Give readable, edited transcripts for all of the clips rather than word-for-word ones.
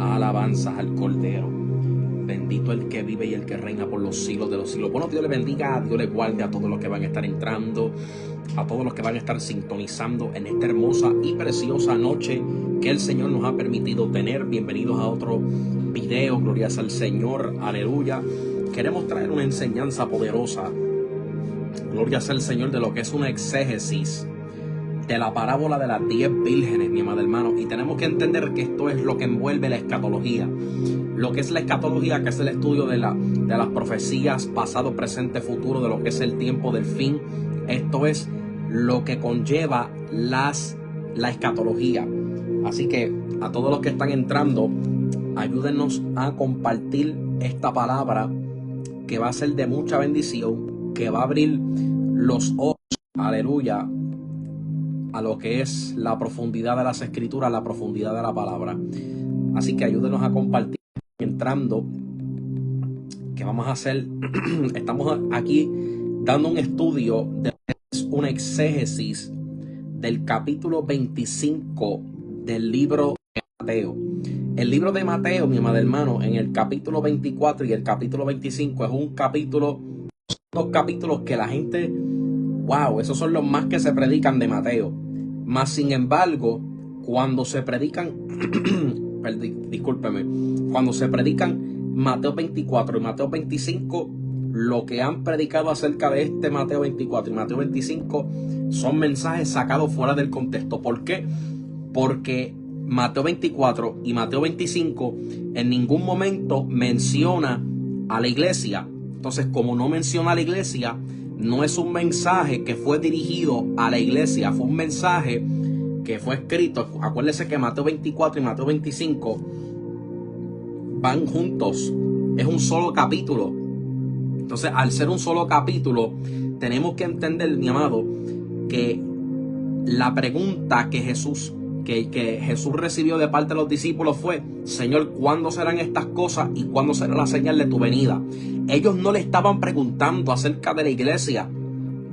Alabanzas al Cordero. Bendito el que vive y el que reina por los siglos de los siglos. Bueno, Dios le bendiga, Dios le guarde a todos los que van a estar entrando, a todos los que van a estar sintonizando en esta hermosa y preciosa noche que el Señor nos ha permitido tener. Bienvenidos a otro video, glorias al Señor, aleluya. Queremos traer una enseñanza poderosa, glorias al Señor, de lo que es una exégesis de la parábola de las 10 vírgenes, mi amado hermano. Y tenemos que entender que esto es lo que envuelve la escatología. Lo que es la escatología, que es el estudio de las profecías, pasado, presente, futuro, de lo que es el tiempo del fin. Esto es lo que conlleva la escatología. Así que a todos los que están entrando, ayúdenos a compartir esta palabra que va a ser de mucha bendición, que va a abrir los ojos, aleluya, a lo que es la profundidad de las escrituras, la profundidad de la palabra. Así que ayúdenos a compartir entrando, que vamos a hacer, estamos aquí dando un estudio de una exégesis del capítulo 25 del libro de Mateo. El libro de Mateo, mi amado hermano, en el capítulo 24 y el capítulo 25 es un capítulo, dos capítulos que la gente, wow, esos son los más que se predican de Mateo. Mas sin embargo, cuando se predican, discúlpeme, cuando se predican Mateo 24 y Mateo 25, lo que han predicado acerca de este Mateo 24 y Mateo 25 son mensajes sacados fuera del contexto. ¿Por qué? Porque Mateo 24 y Mateo 25 en ningún momento menciona a la iglesia. Entonces, como no menciona a la iglesia, no es un mensaje que fue dirigido a la iglesia, fue un mensaje que fue escrito. Acuérdense que Mateo 24 y Mateo 25 van juntos, es un solo capítulo. Entonces, al ser un solo capítulo, tenemos que entender, mi amado, que la pregunta que Jesús recibió de parte de los discípulos fue: Señor, ¿cuándo serán estas cosas y cuándo será la señal de tu venida? Ellos no le estaban preguntando acerca de la iglesia.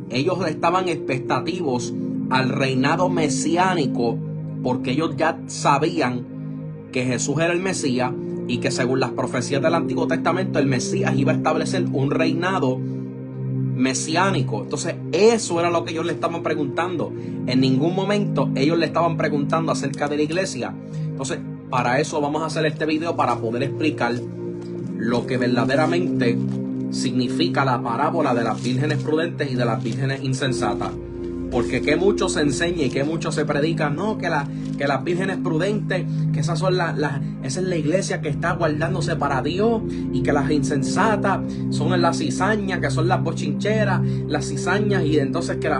Ellos estaban expectativos al reinado mesiánico, porque ellos ya sabían que Jesús era el Mesías y que según las profecías del Antiguo Testamento el Mesías iba a establecer un reinado mesiánico. Entonces eso era lo que ellos le estaban preguntando. En ningún momento ellos le estaban preguntando acerca de la iglesia. Entonces, para eso vamos a hacer este video, para poder explicar lo que verdaderamente significa la parábola de las vírgenes prudentes y de las vírgenes insensatas. Porque que mucho se enseña y que mucho se predica, no, que las vírgenes prudentes, que esas son esa es la iglesia que está guardándose para Dios, y que las insensatas son las cizañas, que son las bochincheras, las cizañas, y entonces que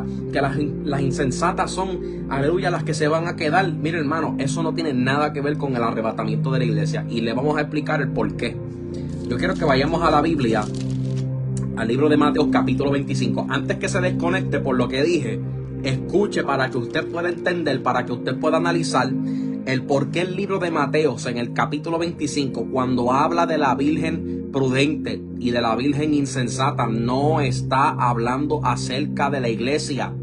las insensatas son, aleluya, las que se van a quedar. Mire, hermano, eso no tiene nada que ver con el arrebatamiento de la iglesia, y le vamos a explicar el por qué. Yo quiero que vayamos a la Biblia, al libro de Mateo capítulo 25. Antes que se desconecte por lo que dije, escuche para que usted pueda entender, para que usted pueda analizar el por qué el libro de Mateo, en el capítulo 25, cuando habla de la virgen prudente y de la virgen insensata, no está hablando acerca de la iglesia.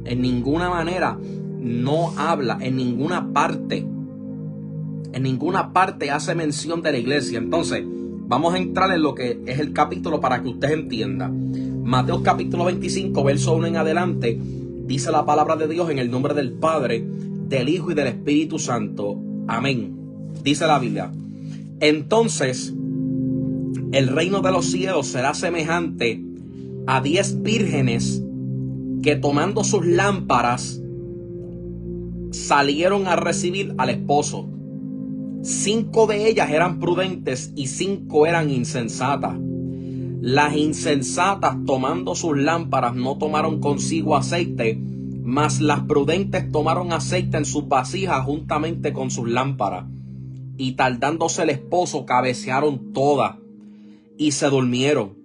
En ninguna manera no habla, en ninguna parte hace mención de la iglesia. Entonces, vamos a entrar en lo que es el capítulo para que usted entienda. Mateo capítulo 25, verso 1 en adelante, dice la palabra de Dios: en el nombre del Padre, del Hijo y del Espíritu Santo. Amén. Dice la Biblia: entonces el reino de los cielos será semejante a 10 vírgenes que, tomando sus lámparas, salieron a recibir al esposo. 5 de ellas eran prudentes y 5 eran insensatas. Las insensatas, tomando sus lámparas, no tomaron consigo aceite, mas las prudentes tomaron aceite en sus vasijas juntamente con sus lámparas. Y tardándose el esposo, cabecearon todas y se durmieron.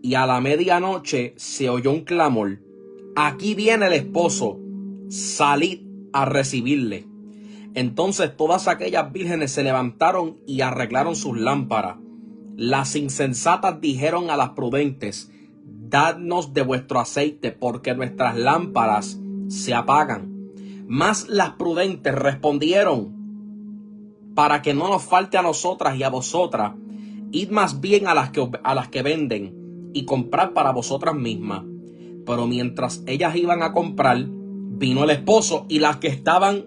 Y a la medianoche se oyó un clamor: aquí viene el esposo, salid a recibirle. Entonces todas aquellas vírgenes se levantaron y arreglaron sus lámparas. Las insensatas dijeron a las prudentes: dadnos de vuestro aceite, porque nuestras lámparas se apagan. Mas las prudentes respondieron: para que no nos falte a nosotras y a vosotras, id más bien a las que venden y comprad para vosotras mismas. Pero mientras ellas iban a comprar, vino el esposo, y las que estaban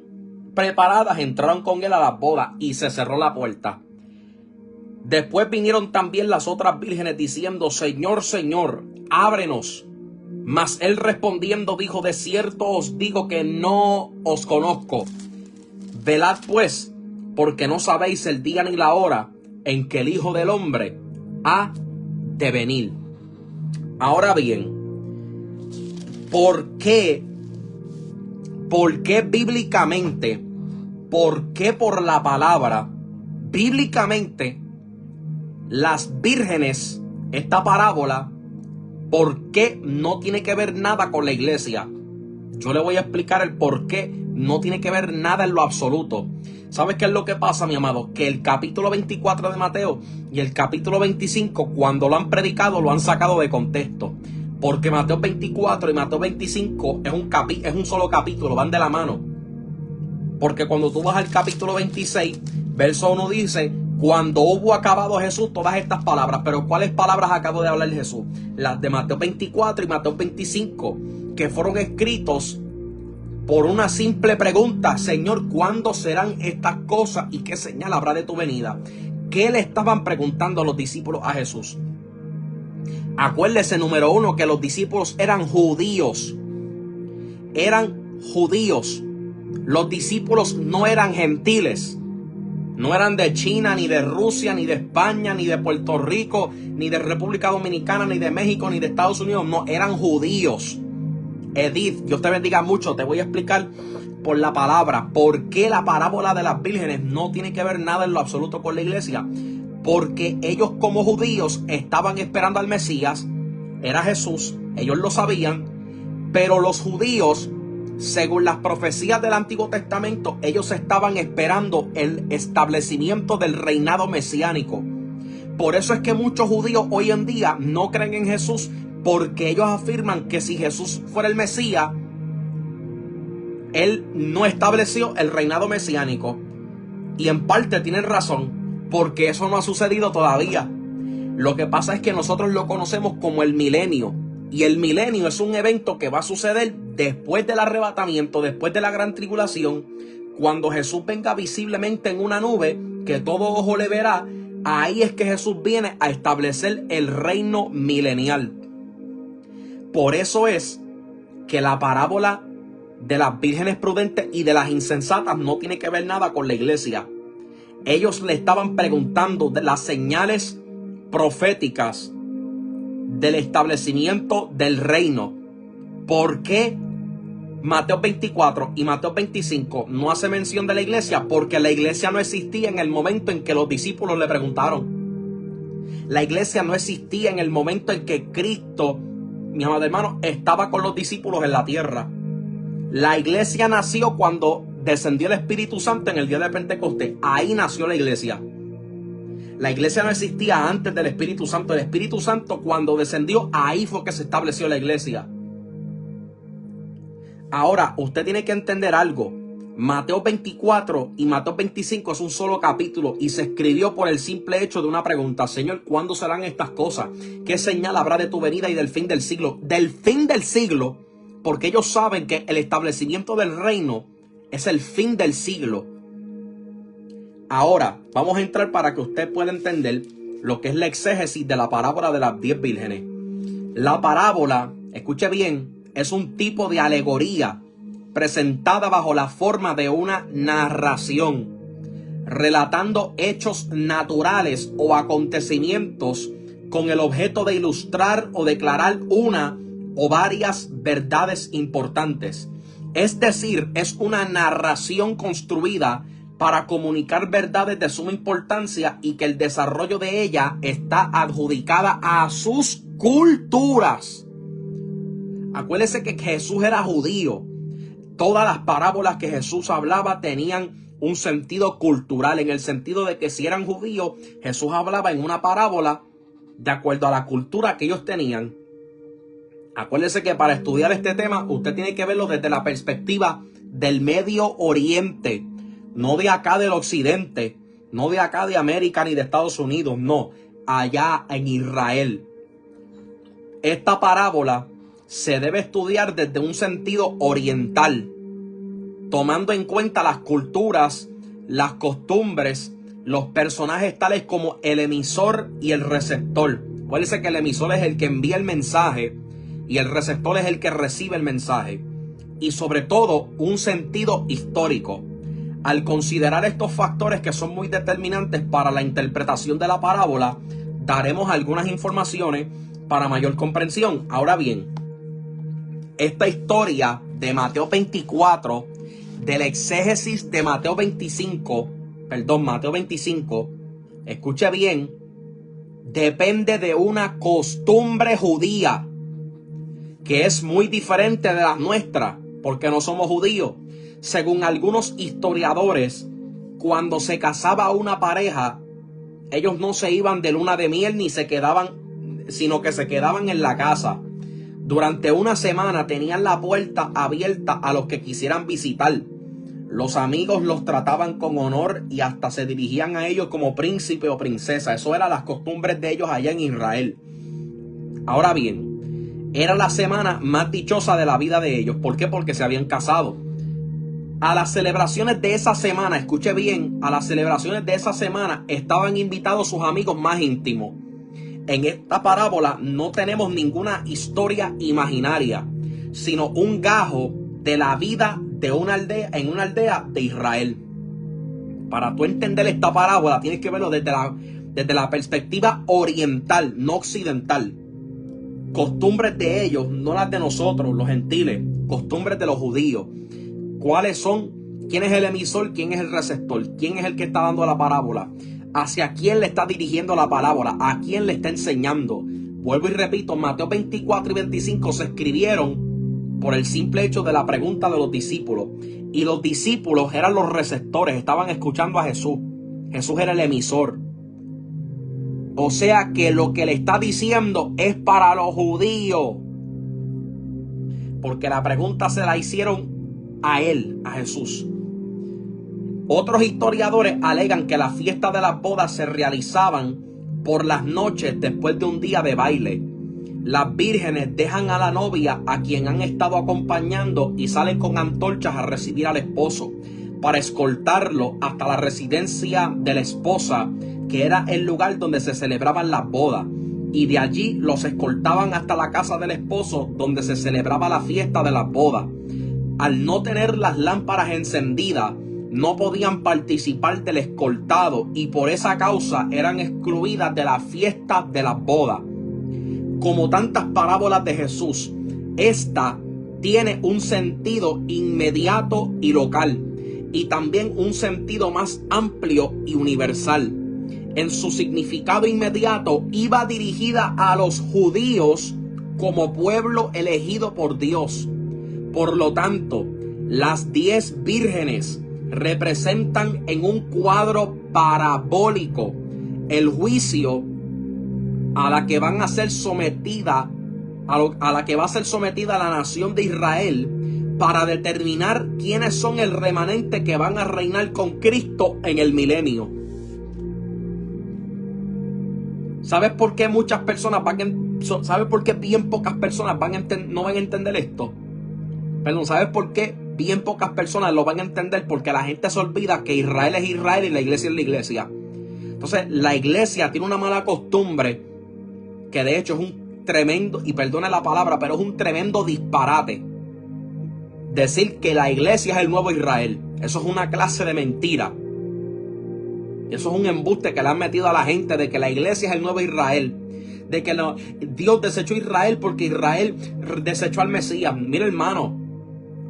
preparadas entraron con él a la boda, y se cerró la puerta. Después vinieron también las otras vírgenes diciendo: Señor, Señor, ábrenos. Mas él respondiendo dijo: de cierto os digo que no os conozco. Velad pues, porque no sabéis el día ni la hora en que el Hijo del Hombre ha de venir. Ahora bien, ¿por qué bíblicamente? ¿Por qué por la palabra? Bíblicamente, las vírgenes, esta parábola, ¿por qué no tiene que ver nada con la iglesia? Yo le voy a explicar el por qué no tiene que ver nada en lo absoluto. ¿Sabes qué es lo que pasa, mi amado? Que el capítulo 24 de Mateo y el capítulo 25, cuando lo han predicado, lo han sacado de contexto. Porque Mateo 24 y Mateo 25 es un solo capítulo, van de la mano. Porque cuando tú vas al capítulo 26, verso 1 dice: cuando hubo acabado Jesús todas estas palabras. Pero ¿cuáles palabras acabó de hablar Jesús? Las de Mateo 24 y Mateo 25, que fueron escritos por una simple pregunta: Señor, ¿cuándo serán estas cosas y qué señal habrá de tu venida? ¿Qué le estaban preguntando los discípulos a Jesús? Acuérdese, número uno, que los discípulos eran judíos. Eran judíos. Los discípulos no eran gentiles. No eran de China, ni de Rusia, ni de España, ni de Puerto Rico, ni de República Dominicana, ni de México, ni de Estados Unidos. No, eran judíos. Edith, Dios te bendiga mucho. Te voy a explicar por la palabra por qué la parábola de las vírgenes no tiene que ver nada en lo absoluto con la iglesia. Porque ellos, como judíos, estaban esperando al Mesías. Era Jesús, ellos lo sabían. Pero los judíos, según las profecías del Antiguo Testamento, ellos estaban esperando el establecimiento del reinado mesiánico. Por eso es que muchos judíos hoy en día no creen en Jesús, porque ellos afirman que si Jesús fuera el Mesías, él no estableció el reinado mesiánico. Y en parte tienen razón, porque eso no ha sucedido todavía. Lo que pasa es que nosotros lo conocemos como el milenio. Y el milenio es un evento que va a suceder después del arrebatamiento, después de la gran tribulación, cuando Jesús venga visiblemente en una nube, que todo ojo le verá. Ahí es que Jesús viene a establecer el reino milenial. Por eso es que la parábola de las vírgenes prudentes y de las insensatas no tiene que ver nada con la iglesia. Ellos le estaban preguntando de las señales proféticas del establecimiento del reino. ¿Por qué Mateo 24 y Mateo 25 no hace mención de la iglesia? Porque la iglesia no existía en el momento en que los discípulos le preguntaron. La iglesia no existía en el momento en que Cristo, mi amado hermano, estaba con los discípulos en la tierra. La iglesia nació cuando descendió el Espíritu Santo en el día de Pentecostés. Ahí nació la iglesia. La iglesia no existía antes del Espíritu Santo. El Espíritu Santo, cuando descendió, ahí fue que se estableció la iglesia. Ahora, usted tiene que entender algo. Mateo 24 y Mateo 25 es un solo capítulo y se escribió por el simple hecho de una pregunta: Señor, ¿cuándo serán estas cosas? ¿Qué señal habrá de tu venida y del fin del siglo? Del fin del siglo, porque ellos saben que el establecimiento del reino es el fin del siglo. Ahora, vamos a entrar para que usted pueda entender lo que es la exégesis de la parábola de las 10 vírgenes. La parábola, escuche bien, es un tipo de alegoría presentada bajo la forma de una narración, relatando hechos naturales o acontecimientos con el objeto de ilustrar o declarar una o varias verdades importantes. Es decir, es una narración construida para comunicar verdades de suma importancia y que el desarrollo de ella está adjudicada a sus culturas. Acuérdese que Jesús era judío. Todas las parábolas que Jesús hablaba tenían un sentido cultural, en el sentido de que si eran judíos, Jesús hablaba en una parábola de acuerdo a la cultura que ellos tenían. Acuérdese que para estudiar este tema usted tiene que verlo desde la perspectiva del Medio Oriente. no de acá del occidente, no de acá de América ni de Estados Unidos, no, allá en Israel. Esta parábola se debe estudiar desde un sentido oriental, tomando en cuenta las culturas, las costumbres, los personajes tales como el emisor y el receptor. Acuérdense que el emisor es el que envía el mensaje y el receptor es el que recibe el mensaje. Y sobre todo, un sentido histórico. Al considerar estos factores que son muy determinantes para la interpretación de la parábola, daremos algunas informaciones para mayor comprensión. Ahora bien, esta historia de Mateo 24, del exégesis de Mateo 25, escuche bien, depende de una costumbre judía que es muy diferente de la nuestra, porque no somos judíos. Según algunos historiadores, cuando se casaba una pareja, ellos no se iban de luna de miel ni se quedaban, sino que se quedaban en la casa. Durante una semana tenían la puerta abierta a los que quisieran visitar. Los amigos los trataban con honor y hasta se dirigían a ellos como príncipe o princesa. Eso eran las costumbres de ellos allá en Israel. Ahora bien, era la semana más dichosa de la vida de ellos. ¿Por qué? Porque se habían casado. A las celebraciones de esa semana, escuche bien, a las celebraciones de esa semana estaban invitados sus amigos más íntimos. En esta parábola no tenemos ninguna historia imaginaria, sino un gajo de la vida de una aldea, en una aldea de Israel. Para tú entender esta parábola tienes que verlo desde la perspectiva oriental, no occidental. Costumbres de ellos, no las de nosotros, los gentiles. Costumbres de los judíos. ¿Cuáles son? ¿Quién es el emisor? ¿Quién es el receptor? ¿Quién es el que está dando la parábola? ¿Hacia quién le está dirigiendo la palabra? ¿A quién le está enseñando? Vuelvo y repito, Mateo 24 y 25 se escribieron por el simple hecho de la pregunta de los discípulos. Y los discípulos eran los receptores, estaban escuchando a Jesús. Jesús era el emisor. O sea que lo que le está diciendo es para los judíos. Porque la pregunta se la hicieron a él, a Jesús. Otros historiadores alegan que las fiestas de las bodas se realizaban por las noches después de un día de baile. Las vírgenes dejan a la novia a quien han estado acompañando y salen con antorchas a recibir al esposo para escoltarlo hasta la residencia de la esposa, que era el lugar donde se celebraban las bodas. Y de allí los escoltaban hasta la casa del esposo, donde se celebraba la fiesta de las bodas. Al no tener las lámparas encendidas, no podían participar del escoltado y por esa causa eran excluidas de la fiesta de las bodas. Como tantas parábolas de Jesús, esta tiene un sentido inmediato y local y también un sentido más amplio y universal. En su significado inmediato iba dirigida a los judíos como pueblo elegido por Dios. Por lo tanto, las 10 vírgenes representan en un cuadro parabólico el juicio a la que van a ser sometida, a la que va a ser sometida la nación de Israel, para determinar quiénes son el remanente que van a reinar con Cristo en el milenio. ¿Sabes por qué muchas personas ¿sabes por qué bien pocas personas no van a entender esto? Perdón, ¿sabes por qué bien pocas personas lo van a entender? Porque la gente se olvida que Israel es Israel y la iglesia es la iglesia. Entonces, la iglesia tiene una mala costumbre que de hecho es un tremendo, y perdone la palabra, pero es un tremendo disparate. Decir que la iglesia es el nuevo Israel. Eso es una clase de mentira. Eso es un embuste que le han metido a la gente de que la iglesia es el nuevo Israel. De que Dios desechó a Israel porque Israel desechó al Mesías. Mire, hermano,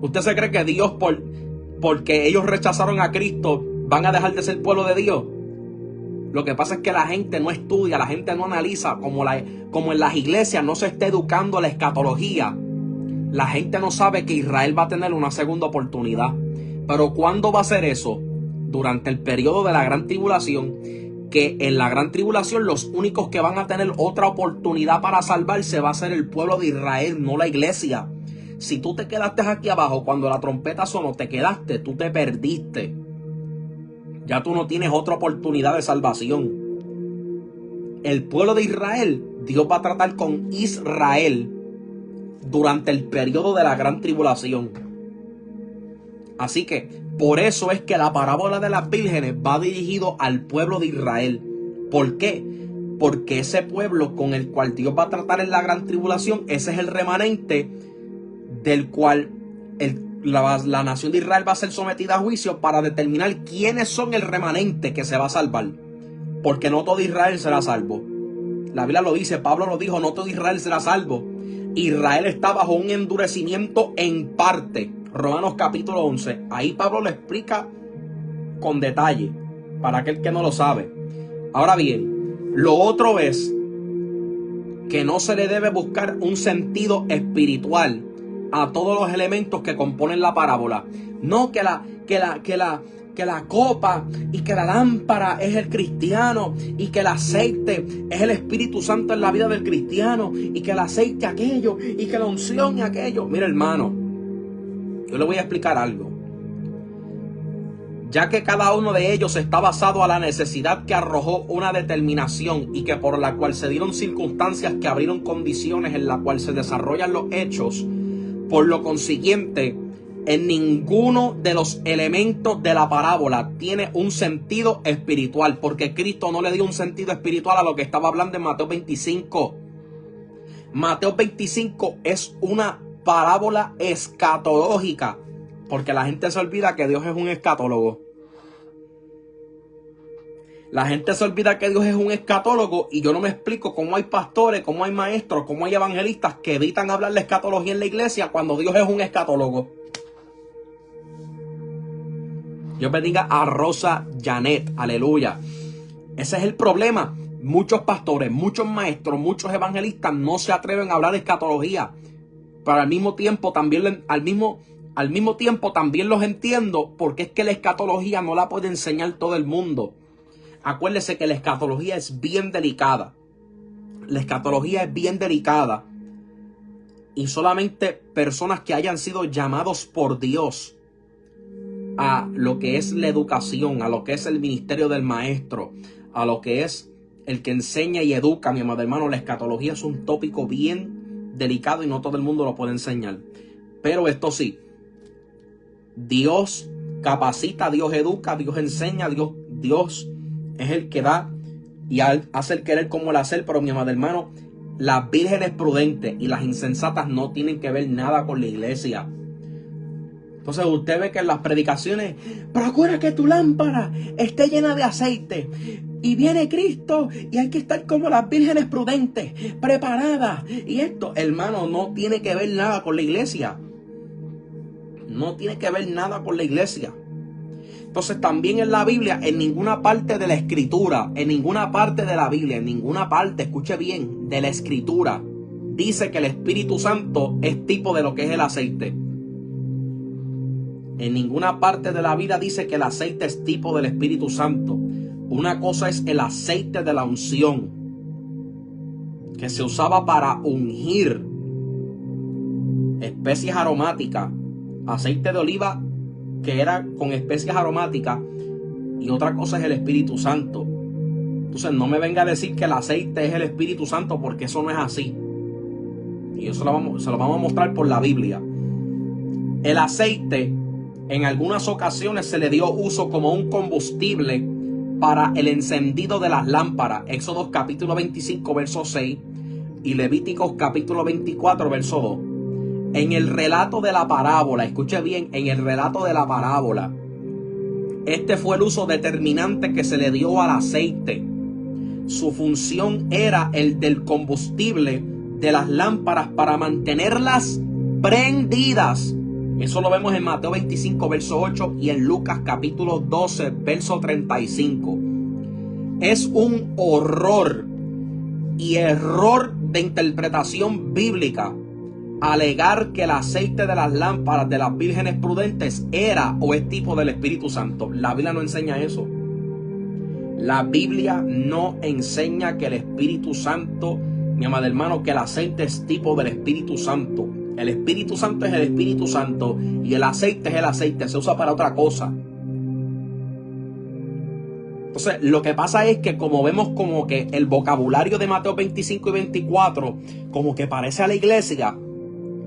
¿usted se cree que Dios, porque ellos rechazaron a Cristo, van a dejar de ser pueblo de Dios? Lo que pasa es que la gente no estudia, la gente no analiza, como en las iglesias no se está educando la escatología. La gente no sabe que Israel va a tener una segunda oportunidad. Pero ¿cuándo va a ser eso? Durante el periodo de la gran tribulación, que en la gran tribulación los únicos que van a tener otra oportunidad para salvarse va a ser el pueblo de Israel, no la iglesia. Si tú te quedaste aquí abajo cuando la trompeta sonó, te quedaste, tú te perdiste. Ya tú no tienes otra oportunidad de salvación. El pueblo de Israel, Dios va a tratar con Israel durante el periodo de la gran tribulación. Así que por eso es que la parábola de las vírgenes va dirigido al pueblo de Israel. ¿Por qué? Porque ese pueblo con el cual Dios va a tratar en la gran tribulación, ese es el remanente del cual la nación de Israel va a ser sometida a juicio para determinar quiénes son el remanente que se va a salvar. Porque no todo Israel será salvo. La Biblia lo dice, Pablo lo dijo, no todo Israel será salvo. Israel está bajo un endurecimiento en parte. Romanos capítulo 11. Ahí Pablo lo explica con detalle para aquel que no lo sabe. Ahora bien, lo otro es que no se le debe buscar un sentido espiritual a todos los elementos que componen la parábola. No que la copa y que la lámpara es el cristiano y que el aceite es el Espíritu Santo en la vida del cristiano y que el aceite aquello y que la unción y aquello. Mira, hermano, yo le voy a explicar algo. Ya que cada uno de ellos está basado a la necesidad que arrojó una determinación y que por la cual se dieron circunstancias que abrieron condiciones en las cuales se desarrollan los hechos, por lo consiguiente, en ninguno de los elementos de la parábola tiene un sentido espiritual, porque Cristo no le dio un sentido espiritual a lo que estaba hablando en Mateo 25. Mateo 25 es una parábola escatológica, porque la gente se olvida que Dios es un escatólogo. La gente se olvida que Dios es un escatólogo y yo no me explico cómo hay pastores, cómo hay maestros, cómo hay evangelistas que evitan hablar de escatología en la iglesia cuando Dios es un escatólogo. Dios bendiga a Rosa Janet, aleluya. Ese es el problema. Muchos pastores, muchos maestros, muchos evangelistas no se atreven a hablar de escatología. Pero al mismo tiempo también los entiendo, porque es que la escatología no la puede enseñar todo el mundo. Acuérdese que la escatología es bien delicada. La escatología es bien delicada. Y solamente personas que hayan sido llamados por Dios a lo que es la educación, a lo que es el ministerio del maestro, a lo que es el que enseña y educa, mi amado hermano, la escatología es un tópico bien delicado y no todo el mundo lo puede enseñar. Pero esto sí, Dios capacita, Dios educa, Dios enseña, Dios es el que da y hace el querer como el hacer. Pero mi amado hermano, las vírgenes prudentes y las insensatas no tienen que ver nada con la iglesia. Entonces usted ve que en las predicaciones, procura que tu lámpara esté llena de aceite. Y viene Cristo y hay que estar como las vírgenes prudentes, preparadas. Y esto, hermano, no tiene que ver nada con la iglesia. No tiene que ver nada con la iglesia. Entonces también en la Biblia, en ninguna parte de la escritura, en ninguna parte de la Biblia, en ninguna parte, escuche bien, de la escritura, dice que el Espíritu Santo es tipo de lo que es el aceite. En ninguna parte de la Biblia dice que el aceite es tipo del Espíritu Santo. Una cosa es el aceite de la unción, que se usaba para ungir especias aromáticas, aceite de oliva que era con especias aromáticas, y otra cosa es el Espíritu Santo. Entonces no me venga a decir que el aceite es el Espíritu Santo, porque eso no es así. Y eso se lo vamos a mostrar por la Biblia. El aceite en algunas ocasiones se le dio uso como un combustible para el encendido de las lámparas. Éxodo capítulo 25 verso 6 y Levíticos capítulo 24 verso 2. En el relato de la parábola, escuche bien, en el relato de la parábola, este fue el uso determinante que se le dio al aceite. Su función era el del combustible de las lámparas para mantenerlas prendidas. Eso lo vemos en Mateo 25 verso 8 y en Lucas capítulo 12 verso 35. Es un horror y error de interpretación bíblica alegar que el aceite de las lámparas de las vírgenes prudentes era o es tipo del Espíritu Santo. La Biblia no enseña eso. La Biblia no enseña que el Espíritu Santo, mi amado hermano, que el aceite es tipo del Espíritu Santo. El Espíritu Santo es el Espíritu Santo y el aceite es el aceite, se usa para otra cosa. Entonces, lo que pasa es que como vemos como que el vocabulario de Mateo 25 y 24, como que parece a la iglesia,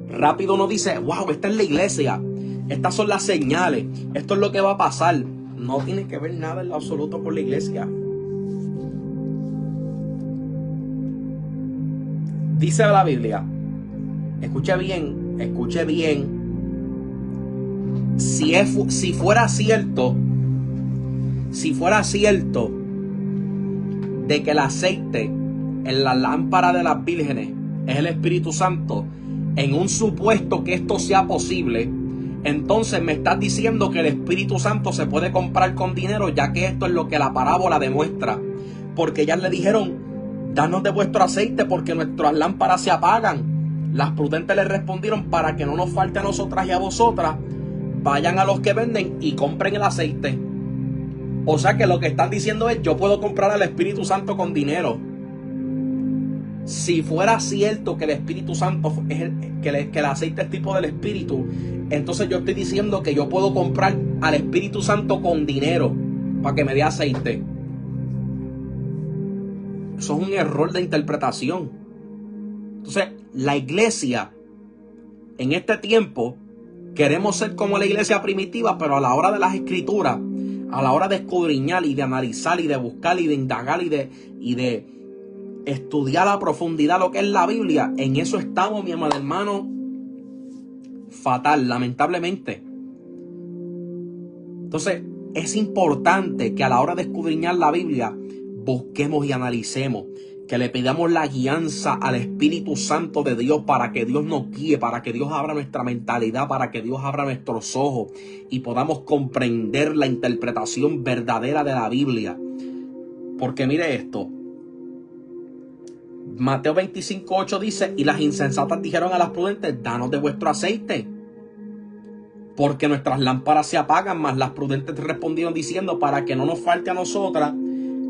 rápido uno dice, wow, esta es la iglesia, estas son las señales, esto es lo que va a pasar. No tiene que ver nada en lo absoluto con la iglesia. Dice la Biblia, escuche bien, si fuera cierto de que el aceite en la lámpara de las vírgenes es el Espíritu Santo, en un supuesto que esto sea posible, entonces me estás diciendo que el Espíritu Santo se puede comprar con dinero, ya que esto es lo que la parábola demuestra. Porque ya le dijeron, danos de vuestro aceite porque nuestras lámparas se apagan. Las prudentes le respondieron, para que no nos falte a nosotras y a vosotras, vayan a los que venden y compren el aceite. O sea que lo que están diciendo es, yo puedo comprar al Espíritu Santo con dinero. Si fuera cierto que el Espíritu Santo es que el aceite es tipo del Espíritu, entonces yo estoy diciendo que yo puedo comprar al Espíritu Santo con dinero para que me dé aceite. Eso es un error de interpretación. Entonces, la iglesia en este tiempo queremos ser como la iglesia primitiva, pero a la hora de las escrituras, a la hora de escudriñar y de analizar y de buscar y de indagar y de estudiar a profundidad lo que es la Biblia, en eso estamos, mi amado hermano, fatal, lamentablemente. Entonces, es importante que a la hora de escudriñar la Biblia, busquemos y analicemos, que le pidamos la guianza al Espíritu Santo de Dios para que Dios nos guíe, para que Dios abra nuestra mentalidad, para que Dios abra nuestros ojos y podamos comprender la interpretación verdadera de la Biblia. Porque mire esto, Mateo 25:8 dice, y las insensatas dijeron a las prudentes, danos de vuestro aceite, porque nuestras lámparas se apagan. Mas las prudentes respondieron diciendo, para que no nos falte a nosotras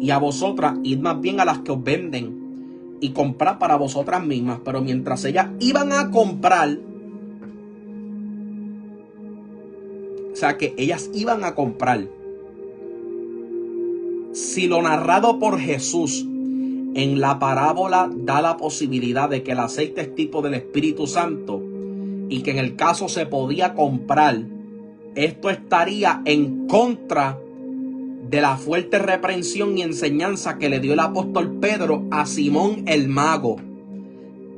y a vosotras, id más bien a las que os venden y comprad para vosotras mismas. Pero mientras ellas iban a comprar, o sea que ellas iban a comprar, si lo narrado por Jesús en la parábola da la posibilidad de que el aceite es tipo del Espíritu Santo y que en el caso se podía comprar, esto estaría en contra de la fuerte reprensión y enseñanza que le dio el apóstol Pedro a Simón el mago.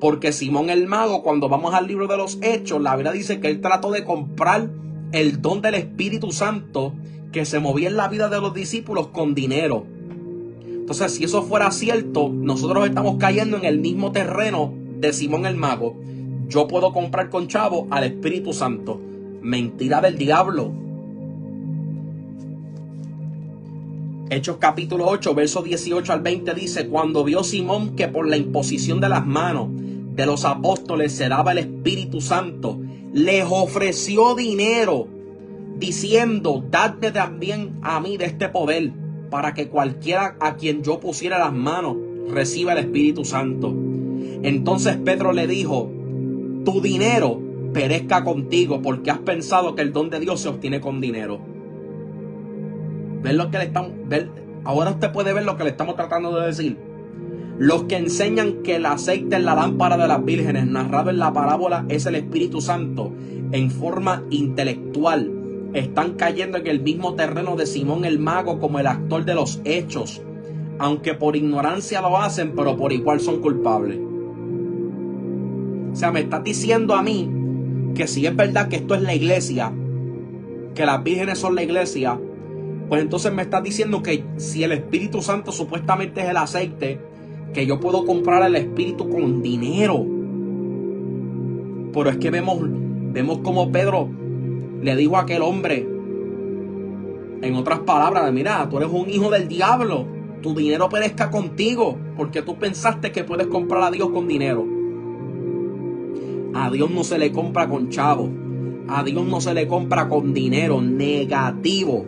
Porque Simón el mago, cuando vamos al libro de los Hechos, la Biblia dice que él trató de comprar el don del Espíritu Santo que se movía en la vida de los discípulos con dinero. Entonces, si eso fuera cierto, nosotros estamos cayendo en el mismo terreno de Simón el mago. Yo puedo comprar con chavo al Espíritu Santo. Mentira del diablo. Hechos capítulo 8, versos 18 al 20 dice, cuando vio Simón que por la imposición de las manos de los apóstoles se daba el Espíritu Santo, les ofreció dinero, diciendo, dadme también a mí de este poder, para que cualquiera a quien yo pusiera las manos reciba el Espíritu Santo. Entonces Pedro le dijo, tu dinero perezca contigo, porque has pensado que el don de Dios se obtiene con dinero. ¿Ven lo que le estamos? Ahora usted puede ver lo que le estamos tratando de decir. Los que enseñan que el aceite en la lámpara de las vírgenes, narrado en la parábola, es el Espíritu Santo, en forma intelectual, están cayendo en el mismo terreno de Simón el mago como el actor de los hechos, aunque por ignorancia lo hacen, pero por igual son culpables. O sea, me estás diciendo a mí que si es verdad que esto es la iglesia, que las vírgenes son la iglesia, pues entonces me estás diciendo que si el Espíritu Santo supuestamente es el aceite, que yo puedo comprar el Espíritu con dinero. Pero es que vemos como Pedro le dijo a aquel hombre, en otras palabras, mira, tú eres un hijo del diablo, tu dinero perezca contigo, porque tú pensaste que puedes comprar a Dios con dinero. A Dios no se le compra con chavo, a Dios no se le compra con dinero, negativo.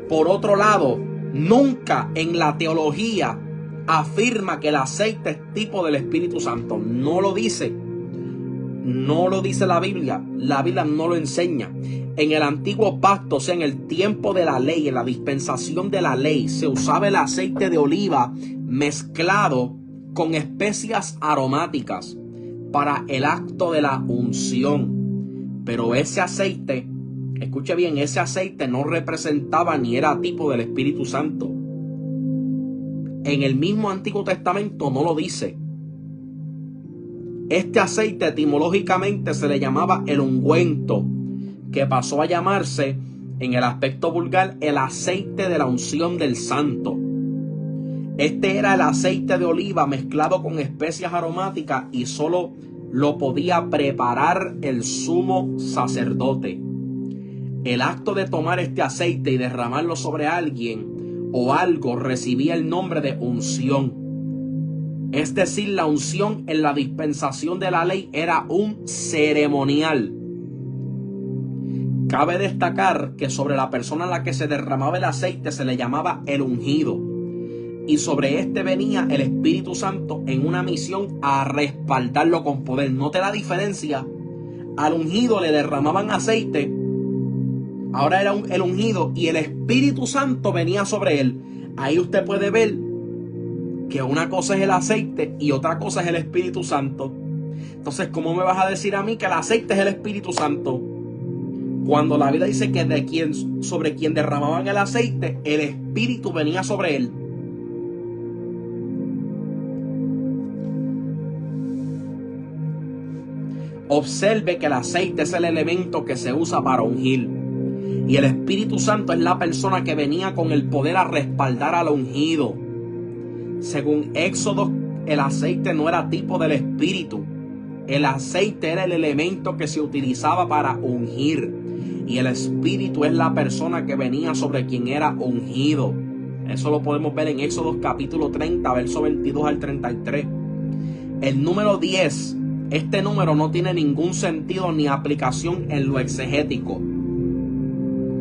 Por otro lado, nunca en la teología afirma que el aceite es tipo del Espíritu Santo. No lo dice. No lo dice la Biblia. La Biblia no lo enseña. en el antiguo pacto, o sea, en el tiempo de la ley, en la dispensación de la ley, se usaba el aceite de oliva mezclado con especias aromáticas para el acto de la unción. Pero ese aceite, escuche bien, ese aceite no representaba ni era tipo del Espíritu Santo. En el mismo Antiguo Testamento no lo dice. Este aceite etimológicamente se le llamaba el ungüento, que pasó a llamarse en el aspecto vulgar el aceite de la unción del santo. Este era el aceite de oliva mezclado con especias aromáticas y solo lo podía preparar el sumo sacerdote. El acto de tomar este aceite y derramarlo sobre alguien o algo recibía el nombre de unción. Es decir, la unción en la dispensación de la ley era un ceremonial. Cabe destacar que sobre la persona a la que se derramaba el aceite se le llamaba el ungido. Y sobre este venía el Espíritu Santo en una misión a respaldarlo con poder. Note la diferencia. Al ungido le derramaban aceite. Ahora era el ungido y el Espíritu Santo venía sobre él. Ahí usted puede ver que una cosa es el aceite y otra cosa es el Espíritu Santo. Entonces, ¿cómo me vas a decir a mí que el aceite es el Espíritu Santo? Cuando la Biblia dice que sobre quien derramaban el aceite, el Espíritu venía sobre él. Observe que el aceite es el elemento que se usa para ungir. Y el Espíritu Santo es la persona que venía con el poder a respaldar al ungido. Según Éxodo, el aceite no era tipo del Espíritu. El aceite era el elemento que se utilizaba para ungir. Y el Espíritu es la persona que venía sobre quien era ungido. Eso lo podemos ver en Éxodo capítulo 30, verso 22 al 33. El número 10. Este número no tiene ningún sentido ni aplicación en lo exegético.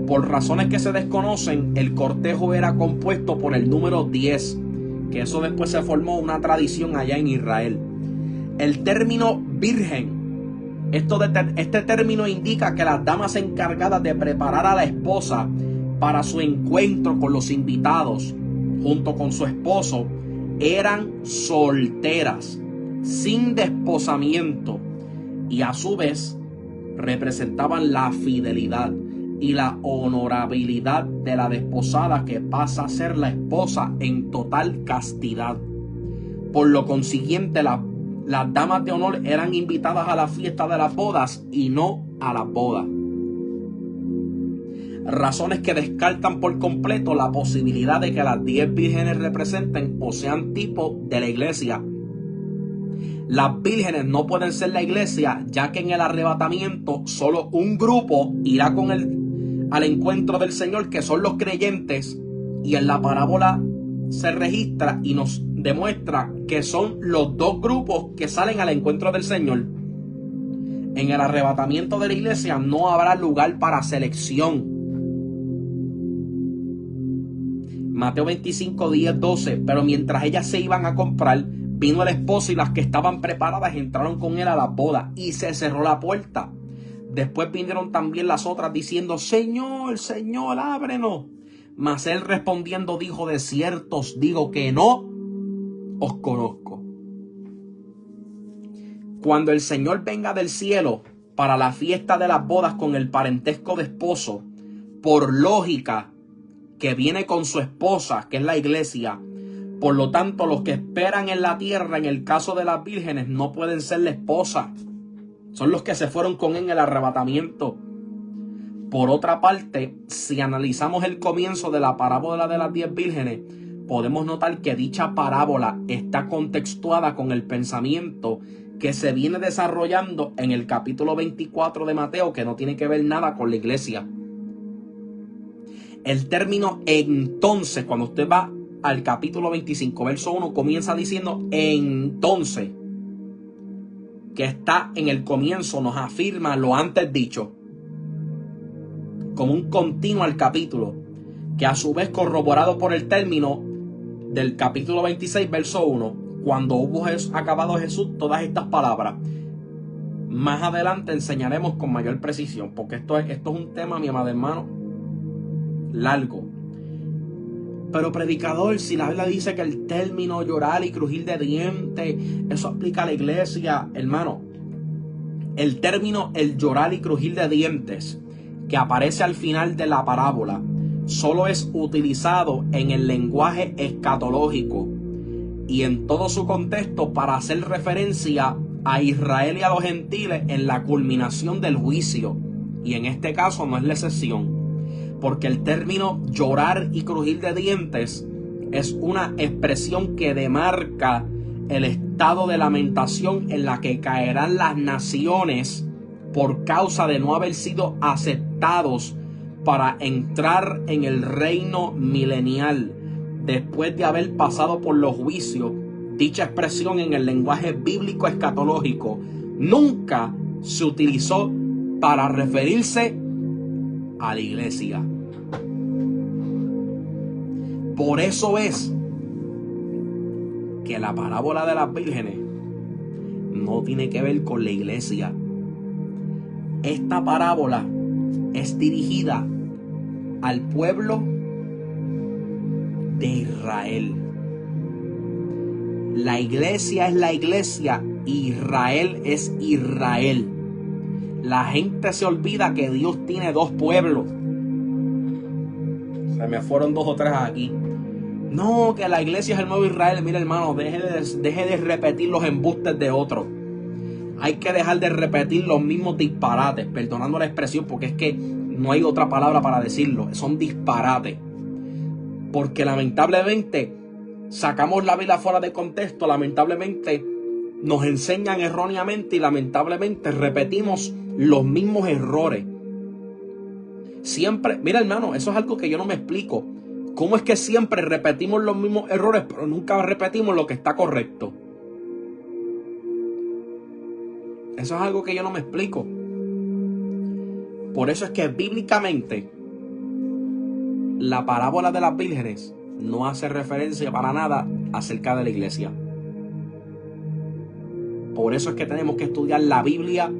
Por razones que se desconocen, el cortejo era compuesto por el número 10, que eso después se formó una tradición allá en Israel. El término virgen, este término indica que las damas encargadas de preparar a la esposa para su encuentro con los invitados, junto con su esposo, eran solteras, sin desposamiento, y a su vez representaban la fidelidad y la honorabilidad de la desposada, que pasa a ser la esposa en total castidad. Por lo consiguiente, las damas de honor eran invitadas a la fiesta de las bodas y no a las bodas. Razones que descartan por completo la posibilidad de que las 10 vírgenes representen o sean tipo de la iglesia. Las vírgenes no pueden ser la iglesia, ya que en el arrebatamiento solo un grupo irá al encuentro del Señor, que son los creyentes, y en la parábola se registra y nos demuestra que son los dos grupos que salen al encuentro del Señor. En el arrebatamiento de la iglesia no habrá lugar para selección. Mateo 25, 10, 12. Pero mientras ellas se iban a comprar, vino el esposo, y las que estaban preparadas entraron con él a la boda, y se cerró la puerta. Después vinieron también las otras diciendo: Señor, Señor, ábrenos. Mas él respondiendo dijo: de cierto os digo que no os conozco. Cuando el Señor venga del cielo para la fiesta de las bodas con el parentesco de esposo, por lógica que viene con su esposa, que es la iglesia, por lo tanto los que esperan en la tierra, en el caso de las vírgenes, no pueden ser la esposa. Son los que se fueron con él en el arrebatamiento. Por otra parte, si analizamos el comienzo de la parábola de las 10 vírgenes, podemos notar que dicha parábola está contextuada con el pensamiento que se viene desarrollando en el capítulo 24 de Mateo, que no tiene que ver nada con la iglesia. El término entonces, cuando usted va al capítulo 25, verso 1, comienza diciendo entonces, que está en el comienzo, nos afirma lo antes dicho, como un continuo al capítulo, que a su vez corroborado por el término del capítulo 26, verso 1, cuando hubo acabado Jesús todas estas palabras. más adelante enseñaremos con mayor precisión, porque esto es un tema, mi amado hermano, largo. Pero predicador, si la Biblia dice que el término llorar y crujir de dientes, eso aplica a la iglesia, hermano. El término el llorar y crujir de dientes, que aparece al final de la parábola, solo es utilizado en el lenguaje escatológico y en todo su contexto para hacer referencia a Israel y a los gentiles en la culminación del juicio. Y en este caso no es la excepción, porque el término llorar y crujir de dientes es una expresión que demarca el estado de lamentación en la que caerán las naciones por causa de no haber sido aceptados para entrar en el reino milenial después de haber pasado por los juicios. Dicha expresión en el lenguaje bíblico escatológico nunca se utilizó para referirse a la iglesia. Por eso es que la parábola de las vírgenes no tiene que ver con la iglesia. Esta parábola es dirigida al pueblo de Israel. La iglesia es la iglesia, Israel es Israel. La gente se olvida que Dios tiene dos pueblos. Se me fueron 2 o 3 aquí. No, que la iglesia es el nuevo Israel. Mira, hermano, deje de repetir los embustes de otros. Hay que dejar de repetir los mismos disparates, perdonando la expresión, porque es que no hay otra palabra para decirlo. Son disparates. Porque lamentablemente sacamos la Biblia fuera de contexto, lamentablemente nos enseñan erróneamente y lamentablemente repetimos los mismos errores. Siempre, mira hermano, eso es algo que yo no me explico. ¿Cómo es que siempre repetimos los mismos errores, pero nunca repetimos lo que está correcto? Eso es algo que yo no me explico. Por eso es que bíblicamente la parábola de las vírgenes no hace referencia para nada acerca de la iglesia. Por eso es que tenemos que estudiar la Biblia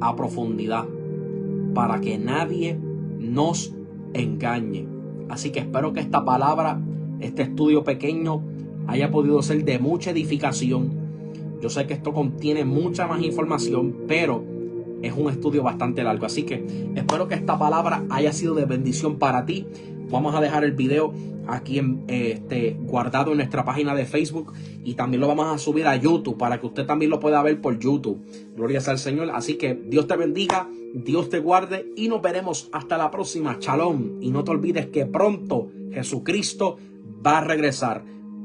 a profundidad, para que nadie nos engañe. Así que espero que esta palabra, este estudio pequeño, haya podido ser de mucha edificación. Yo sé que esto contiene mucha más información, pero es un estudio bastante largo. Así que espero que esta palabra haya sido de bendición para ti. Vamos a dejar el video aquí guardado en nuestra página de Facebook, y también lo vamos a subir a YouTube para que usted también lo pueda ver por YouTube. Gloria sea al Señor. Así que Dios te bendiga, Dios te guarde y nos veremos hasta la próxima. Shalom. Y no te olvides que pronto Jesucristo va a regresar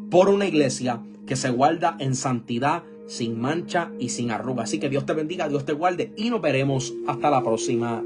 por una iglesia que se guarda en santidad, sin mancha y sin arruga. Así que Dios te bendiga, Dios te guarde y nos veremos hasta la próxima.